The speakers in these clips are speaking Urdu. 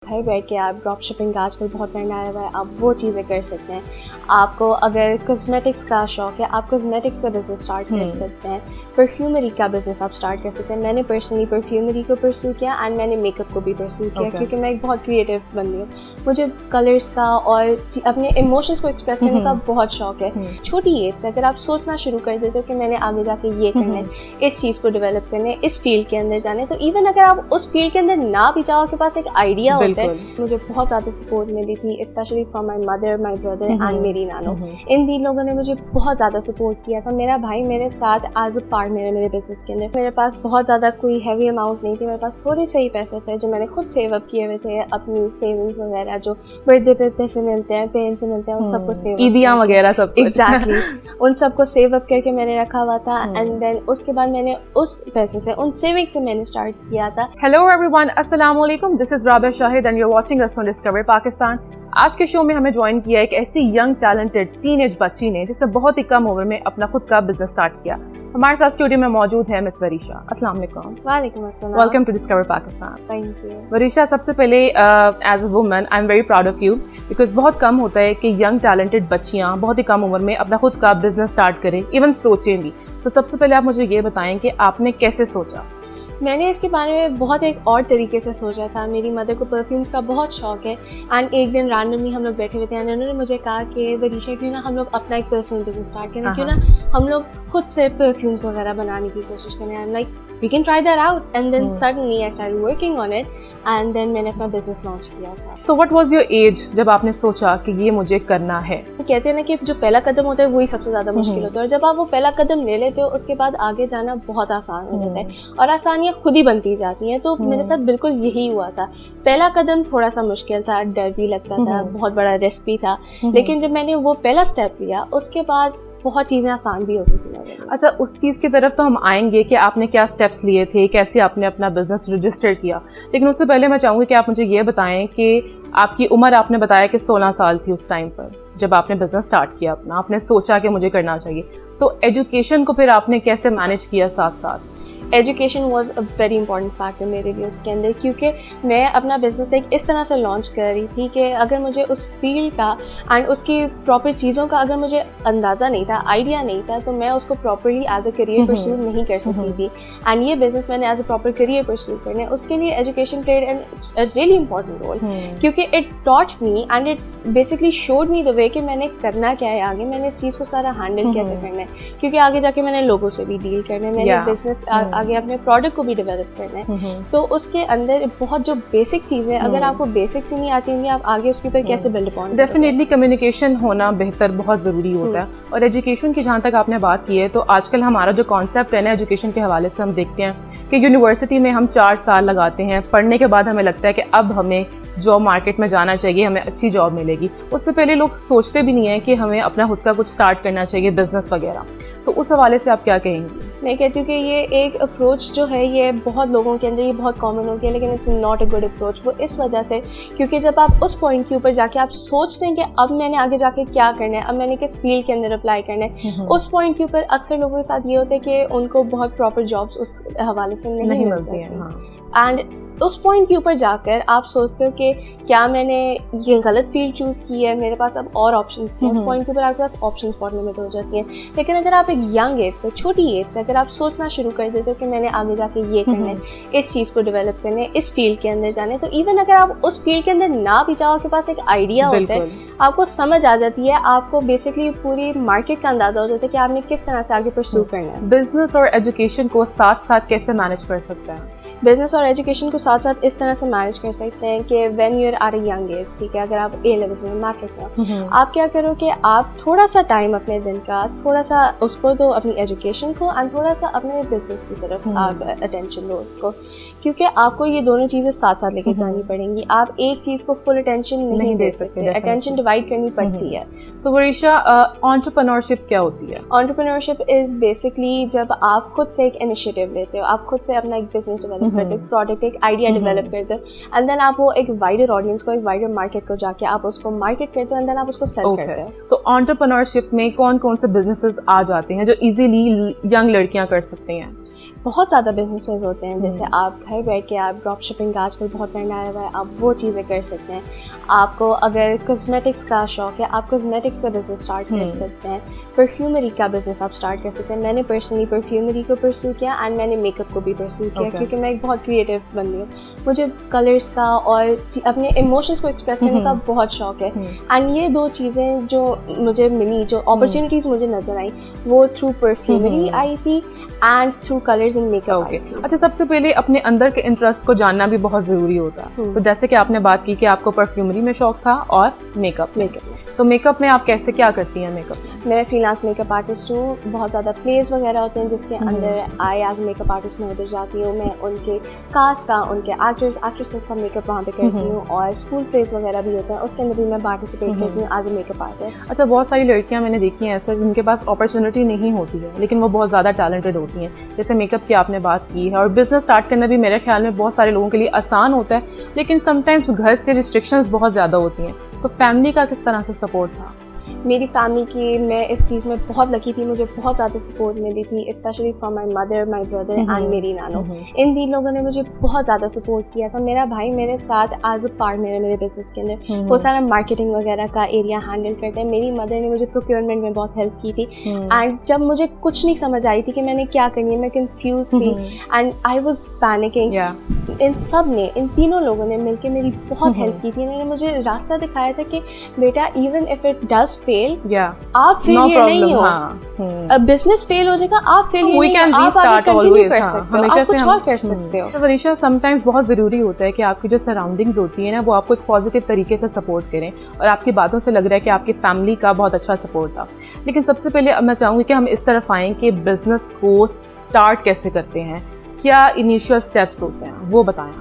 گھر بیٹھ کے آپ ڈراپ شپنگ کا آج کل بہت ٹرینڈ آیا ہوا ہے, آپ وہ چیزیں کر سکتے ہیں. آپ کو اگر کاسمیٹکس کا شوق ہے, آپ کاسمیٹکس کا بزنس اسٹارٹ کر سکتے ہیں. پرفیومری کا بزنس آپ اسٹارٹ کر سکتے ہیں. میں نے پرسنلی پرفیومری کو پرسو کیا اینڈ میں نے میک اپ کو بھی پرسو کیا, کیونکہ میں ایک بہت کریٹیو بندی ہوں. مجھے کلرس کا اور اپنے ایموشنس کو ایکسپریس کرنے کا بہت شوق ہے. چھوٹی ایج سے اگر آپ سوچنا شروع کر دیتے ہو کہ میں نے آگے جا کے یہ کرنا ہے, اس چیز کو ڈیولپ کرنا ہے, اس فیلڈ کے اندر جانا ہے, تو ایون اگر آپ اس فیلڈ کے اندر نہ بھی جاؤ, آپ کے پاس ایک آئیڈیا ہوتا ہے. مجھے بہت زیادہ سپورٹ ملی تھی, specially from my mother, my brother and میری نانو. ان تین لوگوں نے مجھے بہت زیادہ سپورٹ کیا تھا. میرا بھائی میرے ساتھ ایز اے پارٹنر ہے میرے بزنس کے اندر. میرے پاس بہت زیادہ کوئی ہیوی اماؤنٹ نہیں تھی, میرے پاس تھوڑے سے ہی پیسے تھے جو میں نے خود سیو اپ کیے ہوئے تھے. اپنی سیونگس وغیرہ جو برتھ ڈے پہ پیسے ملتے ہیں, پیرنٹس سے ملتے ہیں, ان سب کو سیو, عیدیاں وغیرہ سب ایگزیکٹلی ان سب کو سیو اپ کر کے میں نے رکھا ہوا تھا. اینڈ دین اس کے بعد میں نے اس پیسے سے, ان سیونگ سے میں نے اسٹارٹ کیا تھا. ہیلو ایوری ون, السلام علیکم. This is Rabia Shahid and you are watching us on discover Pakistan. آج کے شو میں ہمیں جوائن کیا ایک ایسی ینگ ٹیلنٹڈ ٹین ایج بچی نے جس نے بہت ہی کم عمر میں اپنا خود کا بزنس اسٹارٹ کیا. ہمارے ساتھ اسٹوڈیو میں موجود ہے مس وریشا. السلام علیکم. وعلیکم السلام. Welcome to discover Pakistan. Thank you. Varisha, سب سے پہلے as a woman I am very proud of you, because بہت کم ہوتا ہے کہ ینگ ٹیلنٹڈ بچیاں بہت ہی کم عمر میں اپنا خود کا بزنس اسٹارٹ کریں, ایون سوچیں بھی. تو سب سے پہلے آپ مجھے یہ بتائیں کہ آپ نے کیسے سوچا؟ میں نے اس کے بارے میں بہت ایک اور طریقے سے سوچا تھا. میری مدر کو پرفیومس کا بہت شوق ہے, اینڈ ایک دن رینڈملی ہم لوگ بیٹھے ہوئے تھے اینڈ انہوں نے مجھے کہا کہ وریشا کیوں نہ ہم لوگ اپنا ایک پرسنل بزنس اسٹارٹ کریں, کیوں نہ ہم لوگ خود سے پرفیومس وغیرہ بنانے کی کوشش کریں. I'm like we can try that out, and then suddenly I started working on it, and then میں نے اپنا بزنس لانچ کیا تھا. So what was your age جب آپ نے سوچا کہ یہ مجھے کرنا ہے؟ کہتے ہیں نا کہ جو پہلا قدم ہوتا ہے وہی سب سے زیادہ مشکل ہوتا ہے, اور جب آپ وہ پہلا قدم لے لیتے ہو اس کے بعد آگے جانا بہت آسان ہو جاتا ہے, اور آسانیاں خود ہی بنتی جاتی ہیں. تو میرے ساتھ بالکل یہی ہوا تھا. پہلا قدم تھوڑا سا مشکل تھا, ڈر بھی لگتا تھا, بہت بڑا رسک بھی تھا, لیکن جب میں نے وہ پہلا اسٹیپ لیا اس کے بعد بہت چیزیں آسان بھی ہو گئی تھی. اچھا, اس چیز کی طرف تو ہم آئیں گے کہ آپ نے کیا اسٹیپس لیے تھے, کیسے آپ نے اپنا بزنس رجسٹر کیا, لیکن اس سے پہلے میں چاہوں گی کہ آپ مجھے یہ بتائیں کہ آپ کی عمر, آپ نے بتایا کہ 16 سال تھی اس ٹائم پر جب آپ نے بزنس اسٹارٹ کیا اپنا, آپ نے سوچا کہ مجھے کرنا چاہیے. تو ایجوکیشن کو پھر آپ نے کیسے مینیج کیا ساتھ ساتھ؟ Education was a very important factor میرے لیے اس کے اندر, کیونکہ میں اپنا بزنس ایک اس طرح سے لانچ کر رہی تھی کہ اگر مجھے اس فیلڈ کا اینڈ اس کی پراپر چیزوں کا اگر مجھے اندازہ نہیں تھا, آئیڈیا نہیں تھا, تو میں اس کو پراپرلی ایز اے کریئر پرسو نہیں کر سکتی تھی. اینڈ یہ بزنس میں نے ایز اے پراپر کریئر پرسو کرنا ہے, اس کے لیے education played a really important role, کیونکہ it taught me and it basically showed me the way کہ میں نے کرنا کیا ہے آگے, میں نے اس چیز کو سارا ہینڈل کیسے کرنا ہے, کیونکہ آگے جا کے میں نے لوگوں سے بھی ڈیل کرنا ہے, میں نے بزنس آگے اپنے پروڈکٹ کو بھی ڈیولپ کرنا ہے. تو اس کے اندر بہت جو بیسک چیزیں, اگر آپ کو بیسکس ہی نہیں آتی ہوں گی, آپ آگے اس کے اوپر کیسے بلڈ اپون؟ ڈیفینیٹلی کمیونیکیشن ہونا بہتر, بہت ضروری ہوتا ہے. اور ایجوکیشن کی جہاں تک آپ نے بات کی ہے, تو آج کل ہمارا جو کانسیپٹ ہے نا ایجوکیشن کے حوالے سے, ہم دیکھتے ہیں کہ یونیورسٹی میں ہم 4 سال لگاتے ہیں, پڑھنے کے بعد ہمیں لگتا ہے کہ اب ہمیں جاب مارکیٹ میں جانا چاہیے, ہمیں اچھی جاب ملے گی. اس سے پہلے لوگ سوچتے بھی نہیں ہیں کہ ہمیں اپنا خود کا کچھ اسٹارٹ کرنا چاہیے, بزنس وغیرہ. تو اس حوالے سے آپ کیا کہیں گے؟ میں کہتی ہوں کہ یہ ایک اپروچ جو ہے یہ بہت لوگوں کے اندر یہ بہت کامن ہو گیا, لیکن it's not a good approach. وہ اس وجہ سے کیونکہ جب آپ اس پوائنٹ کے اوپر جا کے آپ سوچتے ہیں کہ اب میں نے آگے جا کے کیا کرنا ہے, اب میں نے کس فیلڈ کے اندر اپلائی کرنا ہے, اس پوائنٹ کے اوپر اکثر لوگوں کے ساتھ یہ ہوتا ہے کہ ان کو بہت پراپر جابس اس حوالے سے نہیں ملتی ہیں. اینڈ اس پوائنٹ کے اوپر جا کر آپ سوچتے ہو کہ کیا میں نے یہ غلط فیلڈ چوز کی ہے, میرے پاس اب اور آپشنس ہیں. اس پوائنٹ کے اوپر آپ کے پاس آپشنس بہت لمٹ ہو جاتی ہیں. لیکن اگر آپ ایک ینگ ایج سے, چھوٹی ایج سے اگر آپ سوچنا شروع کر دیتے ہو کہ میں نے آگے جا کے یہ کرنا ہے, اس چیز کو ڈیولپ کرنا ہے, اس فیلڈ کے اندر جانا ہے, تو ایون اگر آپ اس فیلڈ کے اندر نہ بھی جاؤ, آپ کے پاس ایک آئیڈیا ہوتا ہے, آپ کو سمجھ آ جاتی ہے, آپ کو بیسکلی پوری مارکیٹ کا اندازہ ہو جاتا ہے کہ آپ نے کس طرح سے آگے پرسو کرنا ہے. بزنس اور ایجوکیشن کو ساتھ ساتھ کیسے مینیج کر سکتے ہیں؟ بزنس اور ایجوکیشن کو ساتھ ساتھ اس طرح سے مینیج کر سکتے ہیں کہ when you are at a young age, ٹھیک ہے, اگر آپ اے لیولس میں میٹرک میں, آپ کیا کرو کہ آپ تھوڑا سا ٹائم اپنے دن کا تھوڑا سا اس کو دو اپنی ایجوکیشن کو, اینڈ تھوڑا سا اپنے بزنس کی طرف آپ اٹینشن دو اس کو, کیونکہ آپ کو یہ دونوں چیزیں ساتھ ساتھ لے کے جانی پڑیں گی. آپ ایک چیز کو فل اٹینشن نہیں دے سکتے, اٹینشن ڈیوائڈ کرنی پڑتی ہے. تو وریشا, انٹرپرینورشپ کیا ہوتی ہے؟ انٹرپرینورشپ از بیسکلی جب آپ خود سے ایک انیشیٹو لیتے ہو, آپ خود سے اپنا ایک بزنس ڈیولپ کرتے ہو, پروڈکٹ ایک آئیڈیا ڈیولپ کرتے ہو, اینڈ دین آپ وہ ایک وائڈر آڈینس کو, ایک وائڈر مارکیٹ کو جا کے آپ اس کو مارکیٹ کرتے ہو, اینڈ دین آپ اس کو سیل کرتے ہو. تو انٹرپرینورشپ میں کون کون سے بزنسز آ جاتے ہیں جو ایزیلی ینگ لڑکیاں کر سکتے ہیں؟ بہت زیادہ بزنسز ہوتے ہیں, جیسے آپ گھر بیٹھ کے آپ ڈراپ شپنگ آج کل بہت ٹرینڈ آیا ہوا ہے, آپ وہ چیزیں کر سکتے ہیں. آپ کو اگر کاسمیٹکس کا شوق ہے, آپ کاسمیٹکس کا بزنس اسٹارٹ کر سکتے ہیں. پرفیومری کا بزنس آپ اسٹارٹ کر سکتے ہیں. میں نے پرسنلی پرفیومری کو پرسیو کیا اینڈ میں نے میک اپ کو بھی پرسیو کیا, کیونکہ میں ایک بہت کریٹیو بندی ہوں. مجھے کلرس کا اور اپنے ایموشنس کو ایکسپریس کرنے کا بہت شوق ہے. اینڈ یہ دو چیزیں جو مجھے ملی, جو اپرچونیٹیز مجھے نظر آئیں, وہ تھرو پرفیومری آئی تھی and through colours in make up. اچھا, سب سے پہلے اپنے اندر کے انٹرسٹ کو جاننا بھی بہت ضروری ہوتا ہے. تو جیسے کہ آپ نے بات کی کہ آپ کو پرفیومری میں شوق تھا اور میک اپ. تو میک اپ میں آپ کیسے کیا کرتی ہیں؟ میک اپ میں freelance makeup artist ہوں. بہت زیادہ پلیز وغیرہ ہوتے ہیں جس کے اندر I as makeup artist میں ادھر جاتی ہوں. میں ان کے کاسٹ کا, ان کے ایکٹرز ایکٹریسز کا میک اپ وہاں پہ کرتی ہوں. اور اسکول پلیز وغیرہ بھی ہوتے ہیں, اس کے اندر بھی میں پارٹیسپیٹ کرتی ہوں as a make up artist. اچھا, بہت ساری لڑکیاں میں نے دیکھی ہیں ایسے جن کے پاس اپرچونیٹی نہیں ہوتی ہے, لیکن وہ بہت زیادہ ٹیلنٹڈ ہوتی ہیں. جیسے میک اپ کی آپ نے بات کی ہے, اور بزنس اسٹارٹ کرنا بھی میرے خیال میں بہت سارے لوگوں کے لیے آسان ہوتا ہے, لیکن سم ٹائمس گھر سے ریسٹرکشنز بہت زیادہ ہوتی ہیں. تو فیملی کا کس طرح سے سپورٹ تھا؟ میری فیملی کی, میں اس چیز میں بہت لکی تھی, مجھے بہت زیادہ سپورٹ ملی تھی, specially from my mother, my brother and میری نانو. ان تین لوگوں نے مجھے بہت زیادہ سپورٹ کیا تھا. میرا بھائی میرے ساتھ ایز اے پارٹنر ہے میرے بزنس کے اندر, وہ سارا مارکیٹنگ وغیرہ کا ایریا ہینڈل کرتا ہے. میری مدر نے مجھے پروکیورمنٹ میں بہت ہیلپ کی تھی. اینڈ جب مجھے کچھ نہیں سمجھ آئی تھی کہ میں نے کیا کرنی ہے, میں کنفیوز تھی اینڈ آئی واز پینکنگ, ان سب نے, ان تینوں لوگوں نے مل کے میری بہت ہیلپ کی تھی. انہوں نے مجھے راستہ دکھایا تھا کہ بیٹا ایون اف اٹ ڈز فیل, آپ فیلئر نہیں ہو. بزنس فیل ہو جائے گا, آپ فیلئر نہیں ہو, آپ آگے کنٹینیو کر سکتے ہو, آپ کچھ اور کر سکتے ہو. وریشا, سم ٹائمز بہت ضروری ہوتا ہے کہ آپ کی جو سراؤنڈنگز ہوتی ہیں نا, وہ آپ کو ایک پازیٹیو طریقے سے سپورٹ کریں, اور آپ کی باتوں سے لگ رہا ہے کہ آپ کی فیملی کا بہت اچھا سپورٹ تھا. لیکن سب سے پہلے اب میں چاہوں گی کہ ہم اس طرف آئیں کہ بزنس کو اسٹارٹ کیسے کرتے ہیں, کیا انیشیل اسٹیپس ہوتے ہیں, وہ بتائیں.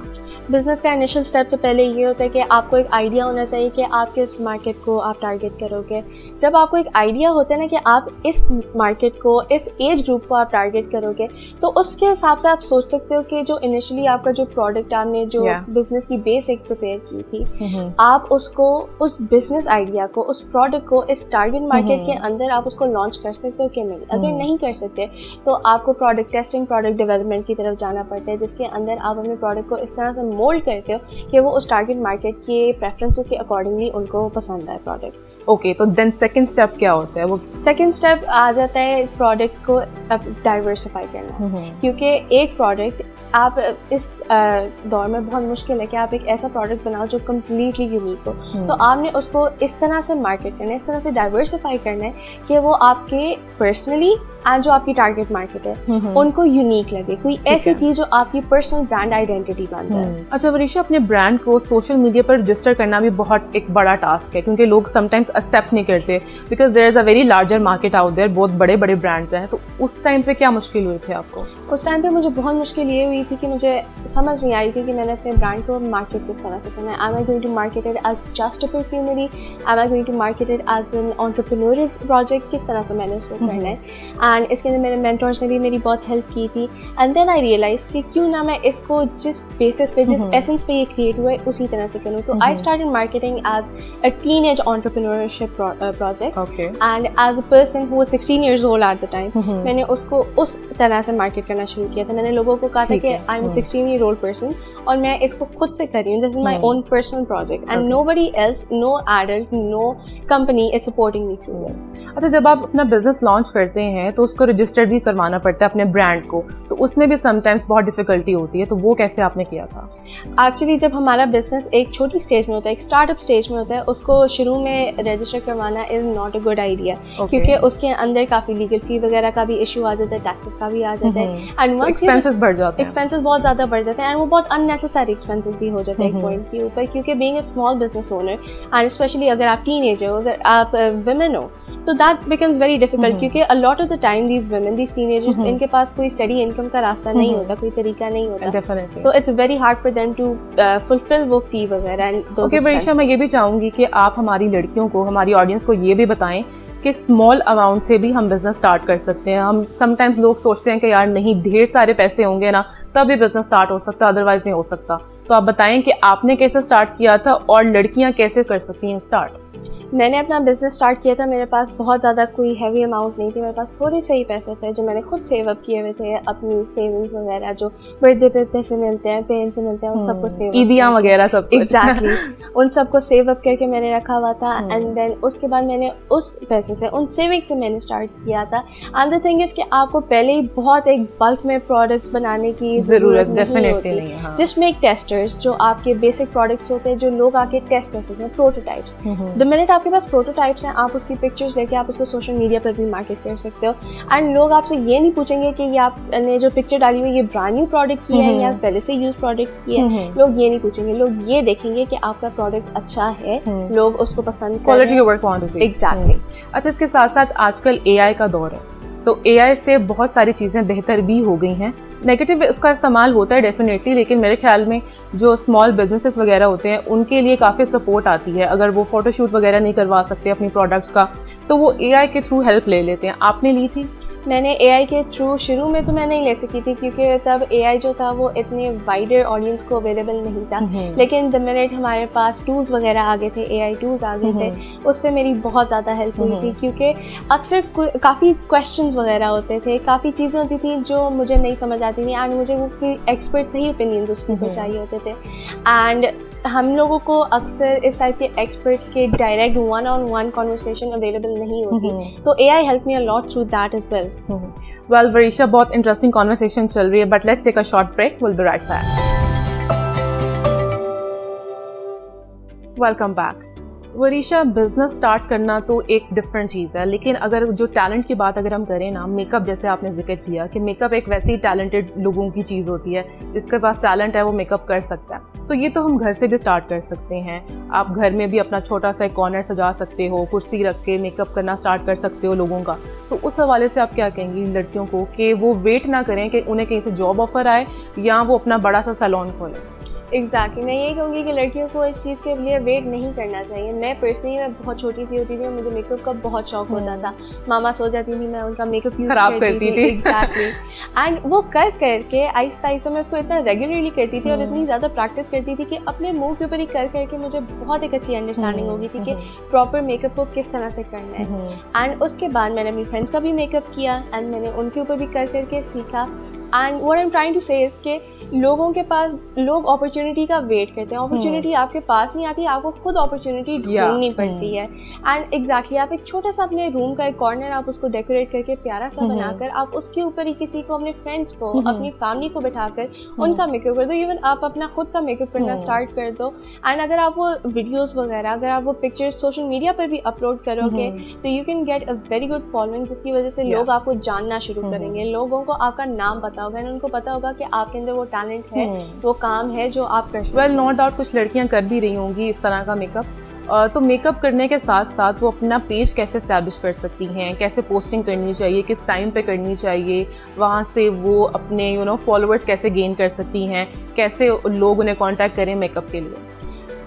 بزنس کا انیشیل اسٹیپ تو پہلے یہ ہوتا ہے کہ آپ کو ایک آئیڈیا ہونا چاہیے کہ آپ کس مارکیٹ کو آپ ٹارگیٹ کرو گے. جب آپ کو ایک آئیڈیا ہوتا ہے نا کہ آپ اس مارکیٹ کو, اس ایج گروپ کو آپ ٹارگیٹ کرو گے, تو اس کے حساب سے آپ سوچ سکتے ہو کہ جو انیشلی آپ کا جو پروڈکٹ آپ نے جو بزنس کی بیس ایک پریپیئر کی تھی, آپ اس کو, اس بزنس آئیڈیا کو, اس پروڈکٹ کو اس ٹارگیٹ مارکیٹ کے اندر آپ اس کو لانچ کر سکتے ہو کہ نہیں. اگر نہیں کر سکتے تو آپ کو پروڈکٹ ٹیسٹنگ, پروڈکٹ ڈیولپمنٹ کی طرف جانا پڑتا ہے, جس کے اندر آپ اپنے پروڈکٹ کو اس طرح سے مولڈ کرتے ہو کہ وہ اس ٹارگیٹ مارکیٹ کے پریفرنسز کے اکارڈنگلی ان کو پسند آئے پروڈکٹ. اوکے, تو دین سیکنڈ اسٹیپ کیا ہوتا ہے؟ وہ سیکنڈ اسٹیپ آ جاتا ہے پروڈکٹ کو ڈائیورسفائی کرنا, کیونکہ ایک پروڈکٹ آپ اس دور میں بہت مشکل ہے کہ آپ ایک ایسا پروڈکٹ بناؤ جو کمپلیٹلی یونیک ہو. تو آپ نے اس کو اس طرح سے مارکیٹ کرنا ہے, اس طرح سے ڈائیورسفائی کرنا ہے کہ وہ آپ کے پرسنلی اینڈ جو آپ کی ٹارگیٹ مارکیٹ ہے ان کو یونیک لگے, کوئی ایسی چیز جو آپ کی پرسنل برانڈ آئیڈینٹی بن جائے. اچھا وریشا, اپنے برانڈ کو سوشل میڈیا پر رجسٹر کرنا بھی بہت ایک بڑا ٹاسک ہے, کیونکہ لوگ سم ٹائمز ایکسیپٹ نہیں کرتے, because there is a very larger market out there, بہت بڑے بڑے برانڈس ہیں. تو اس ٹائم پہ کیا مشکل ہوئی تھی آپ کو؟ اس ٹائم پہ مجھے بہت مشکل یہ ہوئی تھی کہ مجھے سمجھ نہیں آئی تھی کہ میں نے اپنے برانڈ کو مارکیٹ کس طرح سے کرنا ہے. Am I going to market it as just a perfumery? Am I going to market it as an entrepreneurial project? کس طرح سے میں نے اس کو کرنا ہے. اینڈ اس کے اندر میرے مینٹورس نے بھی میری بہت ہیلپ کی تھی. اینڈ دین آئی ریئلائز کہ کیوں نہ میں اس کو جس بیسس پہ, جس ایسنس پہ یہ کریٹ ہوا ہے اسی طرح سے کروں. تو I started marketing as a teenage entrepreneurship project, and as a person who was 16 years old at the time, میں نے اس کو اس طرح سے مارکیٹ کرنا شروع کیا تھا. میں نے لوگوں کو کہا تھا کہ آئی ایم 16-year-old person اور میں اس کو خود سے کر رہی ہوں, this is my own personal project and nobody else, no adult, no company is supporting me through this. اچھا, جب آپ اپنا بزنس لانچ کرتے ہیں تو اس کو رجسٹر بھی کروانا پڑتا ہے اپنے برانڈ کو, تو اس میں بھی سم ٹائمس بہت ڈیفیکلٹی ہوتی ہے, تو وہ کیسے آپ نے کیا تھا؟ ایکچولی جب ہمارا بزنس ایک چھوٹی اسٹیج میں ہوتا ہے, ایک اسٹارٹ اپ اسٹیج میں ہوتا ہے, اس کو شروع میں رجسٹر کروانا is not a good idea, کیونکہ اس کے اندر کافی لیگل فی وغیرہ کا بھی ایشو آ جاتا ہے, ٹیکسز کا بھی آ جاتا ہے, اینڈ ایکسپینسز بڑھ جاتے ہیں, ایکسپینسز بہت زیادہ بڑھ جاتے ہیں, اینڈ وہ بہت اننیسسری ایکسپینسز بھی ہو جاتے ہیں ایک پوائنٹ کے اوپر, کیونکہ being a small business owner and specially اگر آپ ٹین ایجر ہو, اگر آپ ویمن ہو, تو دیٹ بیکمز ویری ڈیفیکلٹ, کیونکہ a lot of the time these women, these teenagers, ان کے پاس کوئی اسٹڈی انکم کا راستہ نہیں ہوتا, کوئی طریقہ نہیں ہوتا, تو it's very hard for them to fulfil وہ فی وغیرہ. اوکے وریشا, میں یہ بھی چاہوں گی کہ آپ ہماری لڑکیوں کو, ہماری آڈینس کو یہ بھی بتائیں کہ اسمال اماؤنٹ سے بھی ہم بزنس اسٹارٹ کر سکتے ہیں. ہم سم ٹائمز لوگ سوچتے ہیں کہ یار نہیں ڈھیر سارے پیسے ہوں گے نا تب یہ بزنس اسٹارٹ ہو سکتا ہے, ادروائز نہیں ہو سکتا. تو آپ بتائیں کہ آپ نے کیسے اسٹارٹ کیا تھا اور لڑکیاں کیسے کر سکتی ہیں اسٹارٹ؟ میں نے اپنا بزنس اسٹارٹ کیا تھا, میرے پاس بہت زیادہ کوئی ہیوی اماؤنٹ نہیں تھی, میرے پاس تھوڑے سے ہی پیسے تھے جو میں نے خود سیو اپ کیے ہوئے تھے, اپنی سیونگس وغیرہ جو برتھ ڈے پہ پیسے ملتے ہیں, پیرنٹس سے ملتے ہیں, ان سب کو سیو, عیدیاں وغیرہ سب کچھ. ایگزیکٹلی ان سب کو سیو اپ کر کے میں نے رکھا ہوا تھا. اینڈ دین اس کے بعد میں نے اس پیسے سے, ان سیونگ سے میں نے اسٹارٹ کیا تھا. اینڈ دا تھنگ از کہ آپ کو پہلے ہی بہت ایک بلک میں پروڈکٹس بنانے کی ضرورت نہیں ہوتی, جس میں ایک ٹیسٹرز جو آپ کے بیسک پروڈکٹس ہوتے ہیں جو لوگ آ کے ٹیسٹ کر سکتے ہیں, پروٹوٹائپس. دا منٹ آپ کے پاس پروٹوٹائپس ہیں, آپ اس کی پکچرز لے کے آپ اس کو سوشل میڈیا پر بھی مارکیٹ کر سکتے ہو. اینڈ لوگ آپ سے یہ نہیں پوچھیں گے کہ یہ آپ نے جو پکچر ڈالی ہوئی یہ برانڈ نیو پروڈکٹ کی ہے یا پہلے سے یوز پروڈکٹ کی ہے, لوگ یہ نہیں پوچھیں گے. لوگ یہ دیکھیں گے کہ آپ کا پروڈکٹ اچھا ہے, لوگ اس کو پسند کوالٹی اوور کوانٹٹی. ایگزیکٹلی. اچھا, اس کے ساتھ ساتھ آج کل اے آئی کا دور ہے, تو اے آئی سے بہت ساری چیزیں بہتر بھی ہو گئی ہیں. نیگیٹو اس کا استعمال ہوتا ہے ڈیفینیٹلی, لیکن میرے خیال میں جو اسمال بزنسز وغیرہ ہوتے ہیں ان کے لیے کافی سپورٹ آتی ہے. اگر وہ فوٹو شوٹ وغیرہ نہیں کروا سکتے اپنی پروڈکٹس کا تو وہ اے آئی کے تھرو ہیلپ لے لیتے ہیں. آپ نے لی تھی؟ میں نے اے آئی کے تھرو شروع میں تو میں نہیں لے سکی تھی کیونکہ تب اے آئی جو تھا وہ اتنے وائڈر آڈینس کو اویلیبل نہیں تھا. لیکن دا منٹ ہمارے پاس ٹولس وغیرہ آ گئے تھے, اے آئی ٹولس آ گئے تھے, اس سے میری بہت زیادہ ہیلپ ہوئی تھی. کیونکہ اکثر کافی کویشچنز وغیرہ ہوتے تھے, کافی چیزیں ہوتی تھیں جو مجھے نہیں سمجھ آتی تھیں, اینڈ مجھے وہ ایکسپرٹ صحیح اوپینینز اس کے اوپر چاہیے ہوتے تھے. اینڈ ہم لوگوں کو اکثر اس ٹائپ کے ایکسپرٹس کے direct one on one conversation available نہیں ہوتی, تو A I help me a lot through that as well. Well Varisha, بہت انٹرسٹنگ کانورسیشن چل رہی ہے, but let's take a short break, will be right back. Welcome back. Varisha, business start کرنا تو ایک ڈفرینٹ چیز ہے, لیکن اگر جو ٹیلنٹ کی بات اگر ہم کریں نا, میک اپ جیسے آپ نے ذکر کیا کہ میک اپ ایک ویسی ٹیلنٹڈ لوگوں کی چیز ہوتی ہے, جس کے پاس ٹیلنٹ ہے وہ میک اپ کر سکتا ہے. تو یہ تو ہم گھر سے بھی اسٹارٹ کر سکتے ہیں. آپ گھر میں بھی اپنا چھوٹا سا ایک کارنر سجا سکتے ہو, کرسی رکھ کے میک اپ کرنا اسٹارٹ کر سکتے ہو لوگوں کا. تو اس حوالے سے آپ کیا کہیں گی لڑکیوں کو کہ وہ ویٹ نہ کریں کہ انہیں کہیں سے جاب آفر آئے یا وہ اپنا بڑا سا سیلون کھولیں؟ ایگزیکٹلی, میں یہ کہوں گی کہ لڑکیوں کو اس چیز کے لیے ویٹ نہیں کرنا چاہیے. میں پرسنلی میں بہت چھوٹی سی ہوتی تھی اور مجھے میک اپ کا بہت شوق ہوتا تھا. ماما سو جاتی تھی, میں ان کا میک اپ یوز کرتی تھی. ایگزیکٹلی. اینڈ وہ کر کے آہستہ آہستہ میں اس کو اتنا ریگولرلی کرتی تھی اور اتنی زیادہ پریکٹس کرتی تھی کہ اپنے منہ کے اوپر ہی کر کے مجھے بہت ایک اچھی انڈرسٹینڈنگ ہو گئی تھی کہ پراپر میک اپ کو کس طرح سے کرنا ہے. اینڈ اس کے بعد میں نے اپنی فرینڈس کا بھی میک اپ کیا, اینڈ میں نے ان کے اوپر بھی کر کے سیکھا. And what I'm trying to say is کہ لوگوں کے پاس, لوگ اپرچونیٹی کا ویٹ کرتے ہیں, اپرچونیٹی آپ کے پاس نہیں آتی, آپ کو خود اپرچونیٹی ڈھونڈنی پڑتی ہے. اینڈ ایگزیکٹلی, آپ ایک چھوٹا سا اپنے روم کا ایک کارنر آپ اس کو ڈیکوریٹ کر کے پیارا سا بنا کر آپ اس کے اوپر ہی کسی کو, اپنے فرینڈس کو, اپنی فیملی کو بٹھا کر ان کا میک اپ کر دو. ایون آپ اپنا خود کا میک اپ کرنا اسٹارٹ کر دو. اینڈ اگر آپ وہ ویڈیوز وغیرہ, اگر آپ وہ پکچرز سوشل میڈیا پر بھی اپلوڈ کرو گے تو you can get a very good following, جس کی وجہ سے لوگ آپ کو جاننا شروع کریں گے. لوگوں کو آپ کا نام پتا ہوگا, ان کو پتا ہوگا کہ آپ کے اندر وہ ٹیلنٹ ہے, وہ کام ہے جو آپ کر سکتے ہیں. ویل نو ڈاؤٹ کچھ لڑکیاں کر بھی رہی ہوں گی اس طرح کا میک اپ. تو میک اپ کرنے کے ساتھ ساتھ وہ اپنا پیج کیسے اسٹیبلش کر سکتی ہیں, کیسے پوسٹنگ کرنی چاہیے, کس ٹائم پہ کرنی چاہیے, وہاں سے وہ اپنے فالوورس کیسے گین کر سکتی ہیں, کیسے لوگ انہیں کانٹیکٹ کریں میک اپ کے لیے؟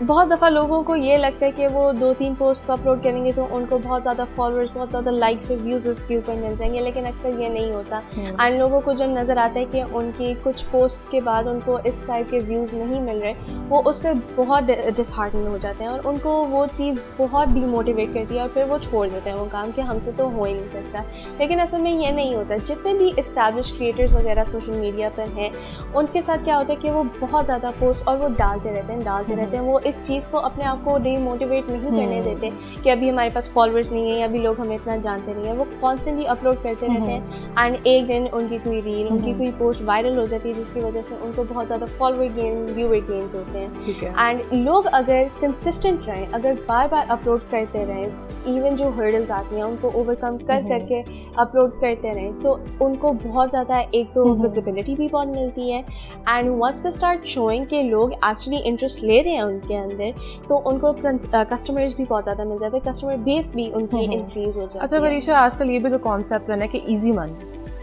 بہت دفعہ لوگوں کو یہ لگتا ہے کہ وہ 2-3 پوسٹ اپلوڈ کریں گے تو ان کو بہت زیادہ فالوورس, بہت زیادہ لائکس اور ویوز اس کے اوپر مل جائیں گے, لیکن اکثر یہ نہیں ہوتا. اینڈ لوگوں کو جب نظر آتا ہے کہ ان کی کچھ پوسٹ کے بعد ان کو اس ٹائپ کے ویوز نہیں مل رہے, وہ اس سے بہت ڈس ہارٹن ہو جاتے ہیں اور ان کو وہ چیز بہت ڈی موٹیویٹ کرتی ہے اور پھر وہ چھوڑ دیتے ہیں وہ کام کہ ہم سے تو ہو ہی نہیں سکتا. لیکن اصل میں یہ نہیں ہوتا. جتنے بھی اسٹیبلش کریٹرز وغیرہ سوشل میڈیا پر ہیں, ان کے ساتھ کیا ہوتا ہے کہ وہ بہت زیادہ پوسٹ اور وہ ڈالتے رہتے ہیں. وہ اس چیز کو اپنے آپ کو ڈی موٹیویٹ نہیں کرنے دیتے کہ ابھی ہمارے پاس فالوورس نہیں ہیں یا ابھی لوگ ہمیں اتنا جانتے نہیں ہیں. وہ کانسٹنٹلی اپلوڈ کرتے رہتے ہیں اینڈ ایک دن ان کی کوئی ریل, ان کی کوئی پوسٹ وائرل ہو جاتی ہے جس کی وجہ سے ان کو بہت زیادہ فالوور گین, ویور گینز ہوتے ہیں. اینڈ لوگ اگر کنسسٹنٹ رہیں, اگر بار بار اپلوڈ کرتے رہیں, ایون جو ہرڈلز آتی ہیں ان کو اوور کم کر کے اپلوڈ کرتے رہیں, تو ان کو بہت زیادہ ایک تو ویزیبلٹی بھی بہت ملتی ہے. And once they start showing کہ لوگ ایکچولی انٹرسٹ لے رہے ہیں ان کے اندر, تو ان کو کسٹمرز بھی بہت زیادہ مل جاتے ہیں, کسٹمر بیس بھی ان کی انکریز ہو جاتی ہے. اچھا وریشا, آج کل یہ بھی تو کانسیپٹ ہے کہ ایزی منی,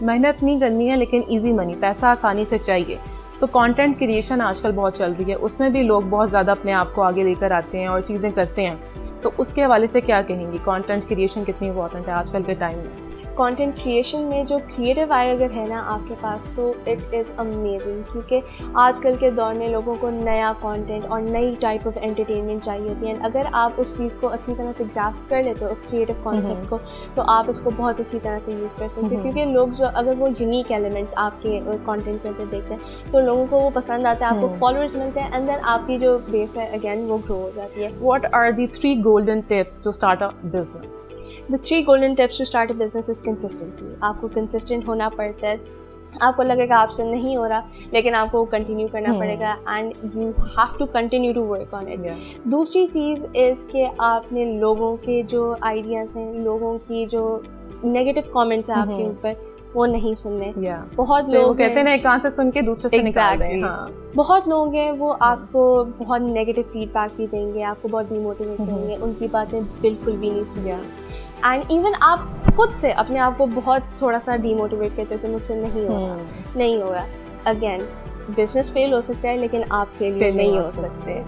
محنت نہیں کرنی ہے لیکن ایزی منی, پیسہ آسانی سے چاہیے. تو کانٹینٹ کریشن آج کل بہت چل رہی ہے, اس میں بھی لوگ بہت زیادہ اپنے آپ کو آگے لے کر آتے ہیں اور چیزیں کرتے ہیں, تو اس کے حوالے سے کیا کہیں گی, کانٹینٹ کریشن کتنی امپورٹنٹ ہے آج کل کے ٹائم میں؟ کانٹینٹ کریشن میں جو کریٹو آئی اگر ہے نا آپ کے پاس تو اٹ از امیزنگ, کیونکہ آج کل کے دور میں لوگوں کو نیا کانٹینٹ اور نئی ٹائپ آف انٹرٹینمنٹ چاہیے ہوتی ہے. اگر آپ اس چیز کو اچھی طرح سے گراسپ کر لیتے ہو اس کریٹو کانسیپٹ کو, تو آپ اس کو بہت اچھی طرح سے یوز کر سکتے ہو, کیونکہ لوگ جو اگر وہ یونیک ایلیمنٹ آپ کے کانٹینٹ کے اندر دیکھتے ہیں تو لوگوں کو وہ پسند آتا ہے, آپ کو فالوورز ملتے ہیں, اینڈ دین آپ کی جو بیس ہے اگین وہ گرو ہو جاتی ہے. What are the 3 golden tips to start a business? The 3 golden tips to start a business is consistency. آپ کو کنسسٹنٹ ہونا پڑتا ہے. آپ کو لگے گا آپ سے نہیں ہو رہا, لیکن آپ کو کنٹینیو کرنا پڑے گا, and you have to continue to work on it. دوسری چیز از کہ آپ نے لوگوں کے جو آئیڈیاز ہیں, لوگوں کی جو نیگیٹو کامنٹس ہیں آپ کے اوپر, وہ نہیں سننے. بہت لوگ کہتے ہیں نا ایک کان سے سن کے دوسرے سے نکال دیں. بہت لوگ ہیں وہ آپ کو بہت نیگیٹو فیڈ بیک بھی دیں گے, آپ کو بہت ڈیموٹیویٹ کریں گے, ان کی باتیں بالکل بھی نہیں سنیں. اینڈ ایون آپ خود سے اپنے آپ کو بہت تھوڑا سا ڈیموٹیویٹ کرتے کہ مجھ سے نہیں ہوگا. اگین بزنس فیل ہو سکتا ہے لیکن آپ فیل نہیں ہو سکتے.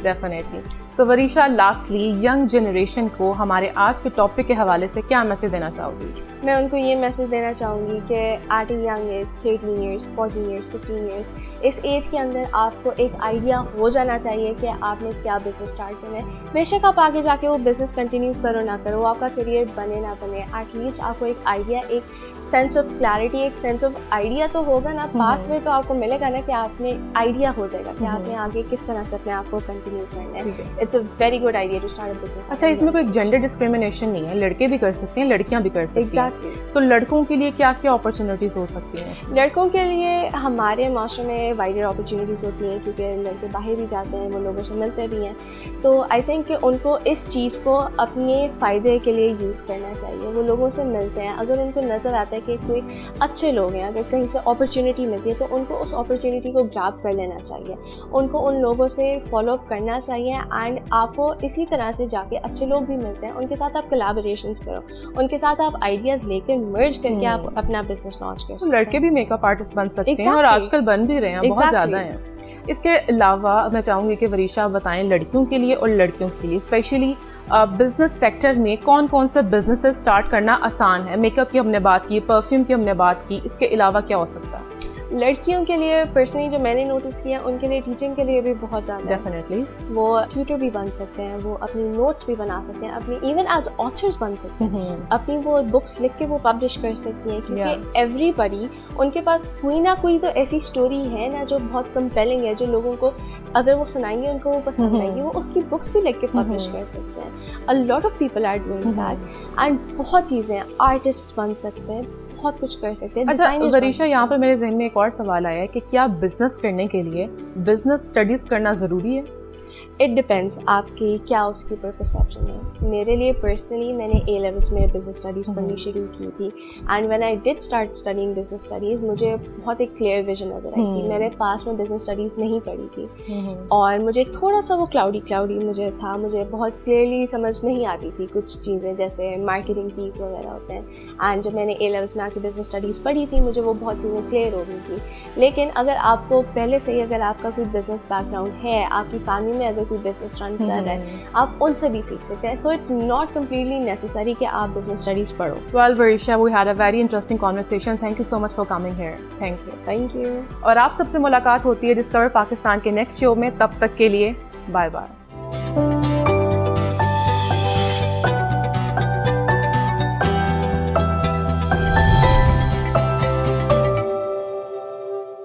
ڈیفینیٹلی. تو وریشہ, لاسٹلی ینگ جنریشن کو ہمارے آج کے ٹاپک کے حوالے سے کیا میسج دینا چاہو گی؟ میں ان کو یہ میسج دینا چاہوں گی کہ at a young age 13 years 14 years 15 years اس ایج کے اندر آپ کو ایک آئیڈیا ہو جانا چاہیے کہ آپ نے کیا بزنس اسٹارٹ کرنا ہے. بے شک آپ آگے جا کے وہ بزنس کنٹینیو کرو نہ کرو, آپ کا کریئر بنے نہ بنے, ایٹ لیسٹ آپ کو ایک آئیڈیا, ایک سینس آف کلیئرٹی, ایک سینس آف آئیڈیا تو ہوگا نا, پاتھ وے تو آپ کو ملے گا نا کہ آپ نے آئیڈیا ہو جائے گا کہ آپ نے آگے کس طرح سے اپنے آپ کو کنٹینیو کرنا ہے. It's a very good idea to start a business. اچھا, اس میں کوئی جینڈر ڈسکریمنیشن نہیں ہے, لڑکے بھی کر سکتے ہیں, لڑکیاں بھی کر سکتی ہیں. تو لڑکوں کے لیے کیا کیا اپرچونیٹیز ہو سکتی ہیں؟ لڑکوں کے لیے ہمارے معاشرے میں وائڈر اپرچونیٹیز ہوتی ہیں, کیونکہ لڑکے باہر بھی جاتے ہیں, وہ لوگوں سے ملتے بھی ہیں. تو آئی تھنک کہ ان کو اس چیز کو اپنے فائدے کے لیے یوز کرنا چاہیے. وہ لوگوں سے ملتے ہیں, اگر ان کو نظر آتا ہے کہ کوئی اچھے لوگ ہیں, اگر کہیں سے اپرچونیٹی ملتی ہے تو ان کو اس اپرچونیٹی کو گراب کر لینا چاہیے, ان کو ان لوگوں سے فالو اپ کرنا چاہیے. اینڈ آپ کو اسی طرح سے جا کے اچھے لوگ بھی ملتے ہیں, ان کے ساتھ آپ کولیبوریشنز کرو, ان کے ساتھ آپ آئیڈیاز لے کر مرج کر کے آپ اپنا بزنس لانچ کر سکتے ہیں. لڑکے بھی میک اپ آرٹسٹ بن سکتے ہیں, اور آج کل بن بھی رہے ہیں, بہت زیادہ ہیں. اس کے علاوہ میں چاہوں گی کہ وریشہ بتائیں لڑکیوں کے لیے اور لڑکیوں کے لیے اسپیشلی بزنس سیکٹر میں کون کون سے بزنس اسٹارٹ کرنا آسان ہے. میک اپ کی ہم نے بات کی, پرفیوم کی ہم نے بات کی, اس کے علاوہ کیا ہو سکتا ہے؟ لڑکیوں کے لیے پرسنلی جو میں نے نوٹس کیا, ان کے لیے ٹیچنگ کے لیے بھی بہت زیادہ ڈیفینیٹلی. وہ ٹیوٹر بھی بن سکتے ہیں, وہ اپنی نوٹس بھی بنا سکتے ہیں, اپنی ایون ایز آتھرز بن سکتے ہیں, اپنی وہ بکس لکھ کے وہ پبلش کر سکتی ہیں. کیونکہ ایوری بڈی, ان کے پاس کوئی نہ کوئی تو ایسی اسٹوری ہے نا جو بہت کمپیلنگ ہے, جو لوگوں کو اگر وہ سنائیں گے ان کو وہ پسند آئے گی, وہ اس کی بکس بھی لکھ کے پبلش کر سکتے ہیں. A lot of people are doing that. And بہت چیزیں, آرٹسٹ بن سکتے ہیں, بہت کچھ کر سکتے ہیں. اچھا وریشہ, یہاں پر میرے ذہن میں ایک اور سوال آیا ہے کہ کیا بزنس کرنے کے لیے بزنس اسٹڈیز کرنا ضروری ہے؟ اٹ ڈپینڈس آپ کی کیا اس کے اوپر پرسیپشن ہے. میرے لیے پرسنلی میں نے اے لیولس میں بزنس اسٹڈیز پڑھنی شروع کی تھی, and when I did start studying business studies مجھے بہت ایک کلیئر ویژن نظر آئی تھی. میں نے پاس میں بزنس اسٹڈیز نہیں پڑھی تھی, اور مجھے تھوڑا سا وہ کلاؤڈی مجھے تھا, مجھے بہت کلیئرلی سمجھ نہیں آتی تھی کچھ چیزیں جیسے مارکیٹنگ پیس وغیرہ ہوتے ہیں. اینڈ جب میں نے اے لیولس میں آ کے بزنس اسٹڈیز پڑھی تھی مجھے وہ بہت چیزیں کلیئر ہو گئی تھی. لیکن اگر آپ کو پہلے سے ہی اگر آپ کا کوئی بزنس بیک گراؤنڈ ہے, آپ کی فیملی میں اگر کوئی بزنس رن کر رہا ہے, آپ ان سے بھی سیکھ سکتے ہیں. So it's not completely necessary کہ آپ بزنس اسٹڈیز پڑھو. Well, Varisha, we had a very interesting conversation. Thank you so much for coming here. Thank you. Thank you. اور آپ سب سے ملاقات ہوتی ہے ڈسکور پاکستان کے نیکسٹ شو میں. تب تک کے لیے بائے بائے.